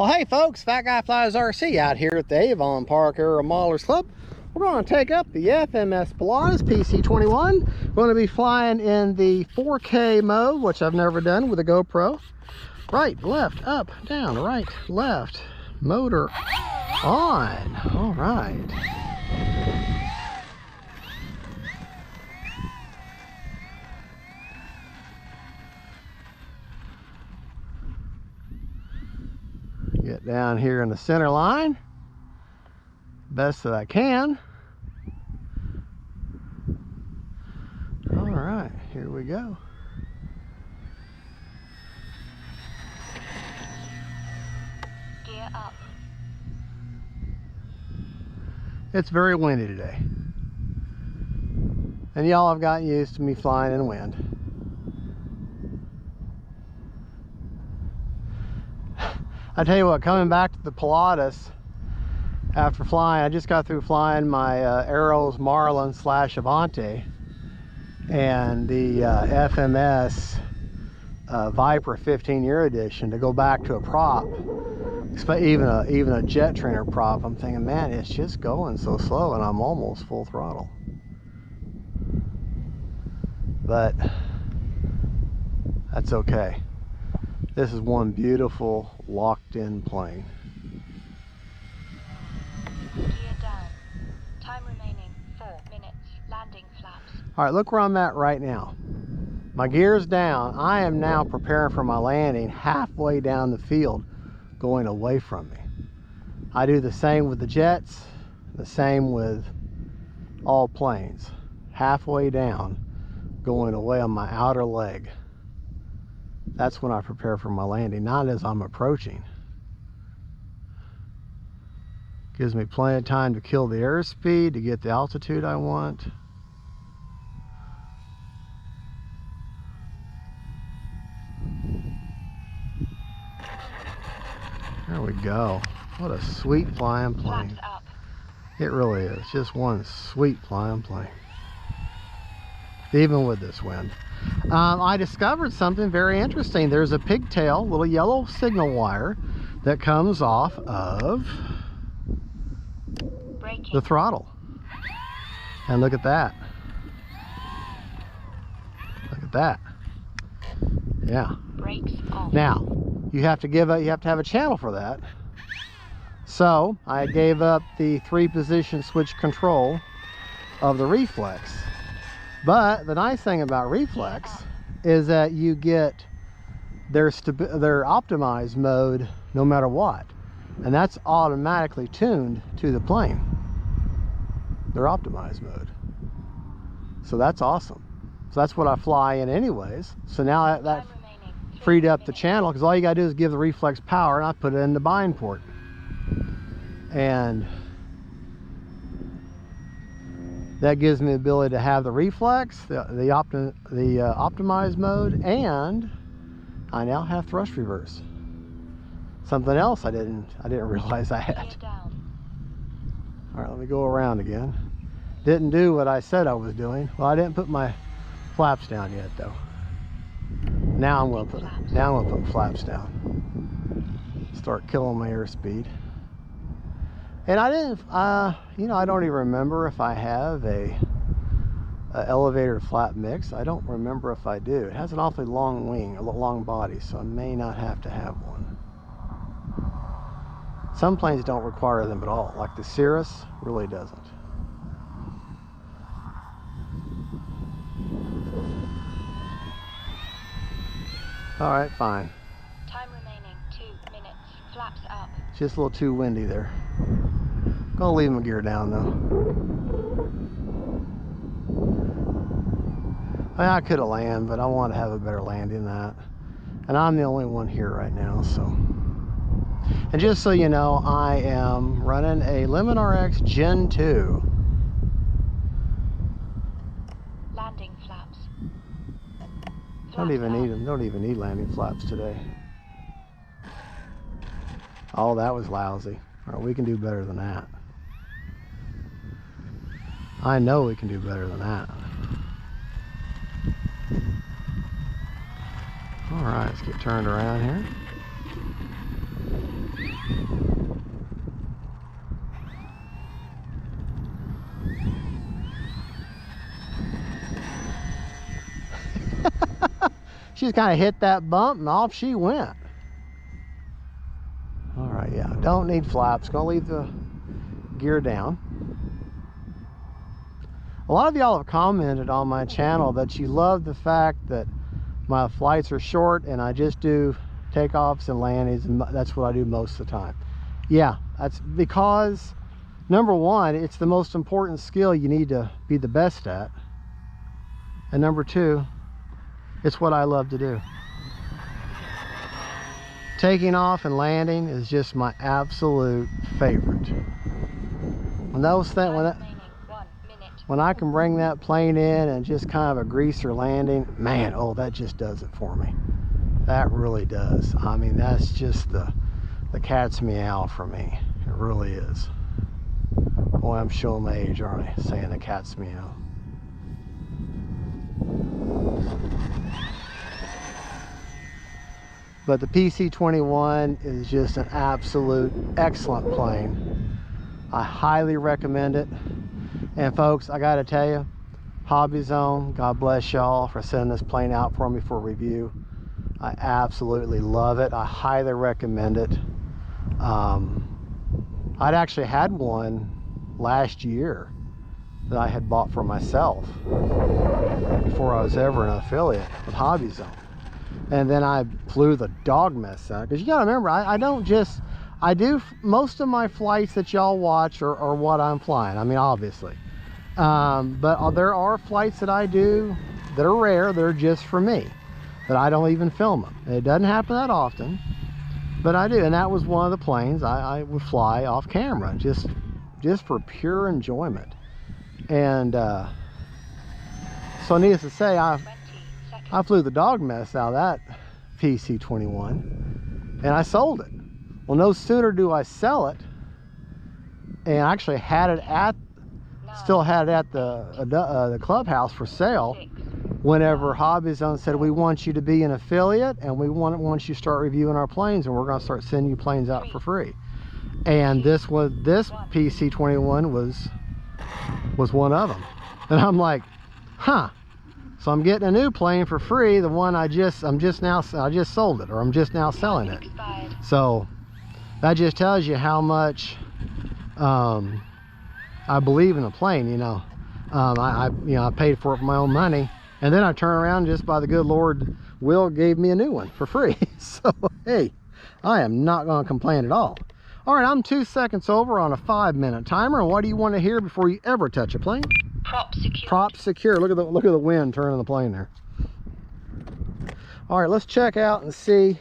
Well, hey folks, Fat Guy Flies RC out here at the Avon Park Area Maulers Club. We're going to take up the FMS Pilatus PC-21. We're going to be flying in the 4K mode, which I've never done with a GoPro. Right, left, up, down, right, left, motor on. All right. Get down here in the center line, best that I can. All right, here we go. Gear up. It's very windy today, and y'all have gotten used to me flying in wind. I tell you what, coming back to the Pilatus after flying, I just got through flying my Arrows Marlin / Avante and the FMS Viper 15-year edition. To go back to a prop, even a jet trainer prop, I'm thinking, man, it's just going so slow, and I'm almost full throttle. But that's okay. This is one beautiful locked-in plane. Gear down. Time remaining 4 minutes. Landing flaps. All right, look where I'm at right now. My gear's down. I am now preparing for my landing halfway down the field, going away from me. I do the same with the jets, the same with all planes. Halfway down, going away on my outer leg. That's when I prepare for my landing, not as I'm approaching. Gives me plenty of time to kill the airspeed, to get the altitude I want. There we go. What a sweet flying plane. Up. It really is. Just one sweet flying plane. Even with this wind. I discovered something very interesting. There's a pigtail, little yellow signal wire that comes off of the throttle. And look at that. Look at that. Yeah. Brakes off. Now, you have to have a channel for that. So I gave up the 3-position switch control of the reflex. But the nice thing about reflex is that you get their optimized mode no matter what, and that's automatically tuned to the plane, their optimized mode. So that's awesome. So that's what I fly in anyways. So now that freed up the channel, because all you gotta do is give the reflex power, and I put it in the bind port. And that gives me the ability to have the reflex, the optimized mode, and I now have thrust reverse. Something else I didn't realize I had. All right, let me go around again. Didn't do what I said I was doing. Well, I didn't put my flaps down yet, though. Now I'm gonna put flaps down. Start killing my airspeed. And I didn't, you know, I don't even remember if I have a elevator flap mix. I don't remember if I do. It has an awfully long wing, a long body, so I may not have to have one. Some planes don't require them at all, like the Cirrus really doesn't. All right, fine. Time remaining 2 minutes. Flaps up. Just a little too windy there. Gonna leave my gear down though. I could have landed, but I want to have a better landing than that. And I'm the only one here right now, so. And just so you know, I am running a Lemon RX Gen 2. Landing flaps. Don't even need them. Don't even need landing flaps today. Oh, that was lousy. All right, we can do better than that. I know we can do better than that. All right, let's get turned around here. She's kind of hit that bump and off she went. All right, yeah, don't need flaps. Gonna leave the gear down. A lot of y'all have commented on my channel that you love the fact that my flights are short and I just do takeoffs and landings, and that's what I do most of the time. Yeah, that's because number one, it's the most important skill you need to be the best at, and number two, it's what I love to do. Taking off and landing is just my absolute favorite. When those things, when I can bring that plane in and just kind of a greaser landing, man, oh, that just does it for me. That really does. I mean, that's just the cat's meow for me. It really is. Boy, I'm showing my age, aren't I? Saying the cat's meow. But the PC-21 is just an absolute excellent plane. I highly recommend it. And folks, I gotta tell you, Hobbyzone, God bless y'all for sending this plane out for me for review. I absolutely love it. I highly recommend it. I'd actually had one last year that I had bought for myself before I was ever an affiliate with Hobbyzone. And then I flew the dog mess out, because you gotta remember, I do most of my flights that y'all watch are what I'm flying. I mean, obviously, but there are flights that I do that are rare. They're just for me, that I don't even film them. It doesn't happen that often, but I do. And that was one of the planes I would fly off camera, just for pure enjoyment. And so needless to say, I flew the dog mess out of that PC-21, and I sold it. Well, no sooner do I sell it, and I actually had it still had it at the clubhouse for sale, whenever Hobbyzone said, we want you to be an affiliate, and we want you to start reviewing our planes, and we're going to start sending you planes out for free. And this PC-21 was one of them. And I'm like, huh. So I'm getting a new plane for free, the one I just sold it, or I'm just now selling it. So that just tells you how much I believe in a plane. You know, I paid for it with my own money, and then I turn around, just by the good Lord will, gave me a new one for free. So hey, I am not going to complain at all. All right, I'm 2 seconds over on a 5-minute timer. And what do you want to hear before you ever touch a plane? Prop secure. Prop secure. Look at the wind turning the plane there. All right, let's check out and see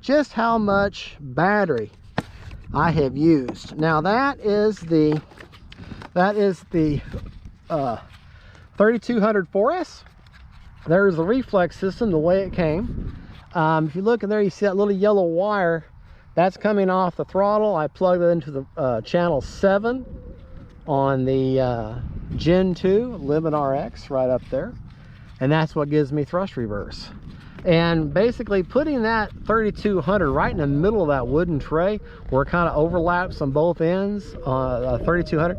just how much battery I have used. Now that is the 3200 4S. There's the reflex system, the way it came. If you look in there, you see that little yellow wire. That's coming off the throttle. I plugged it into the channel 7 on the Gen 2 Limit RX right up there, and that's what gives me thrust reverse. And basically putting that 3200 right in the middle of that wooden tray, where it kind of overlaps on both ends, 3200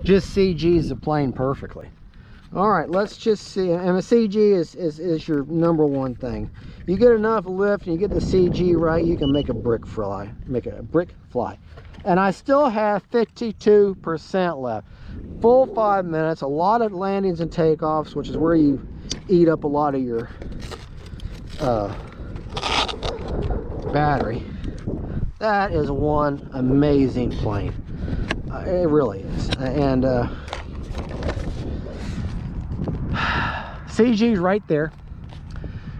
just CGs the plane perfectly. All right, let's just see. And a CG is your number one thing. You get enough lift and you get the CG right, you can make a brick fly. And I still have 52% left. Full 5 minutes, a lot of landings and takeoffs, which is where you eat up a lot of your battery. That is one amazing plane. It really is. And CG's right there.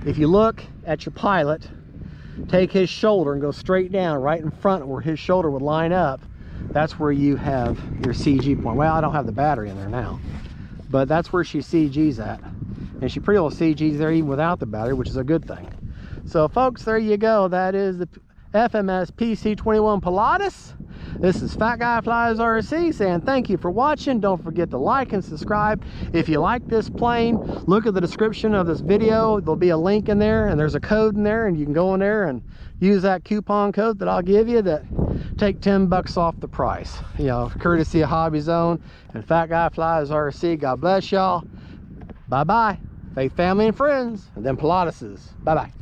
If you look at your pilot, take his shoulder and go straight down right in front where his shoulder would line up, that's where you have your CG point. Well, I don't have the battery in there now, but that's where she CG's at. And she pretty well CG's there even without the battery, which is a good thing. So folks, there you go. That is the FMS PC-21 PILATUS. This is Fat Guy Flies RC saying thank you for watching. Don't forget to like and subscribe. If you like this plane, look at the description of this video. There'll be a link in there, and there's a code in there, and you can go in there and use that coupon code that I'll give you that take 10 bucks off the price, you know, courtesy of Hobbyzone and Fat Guy Flies RC. God bless y'all. Bye bye, faith, family, and friends, and then Pilatuses. Bye bye.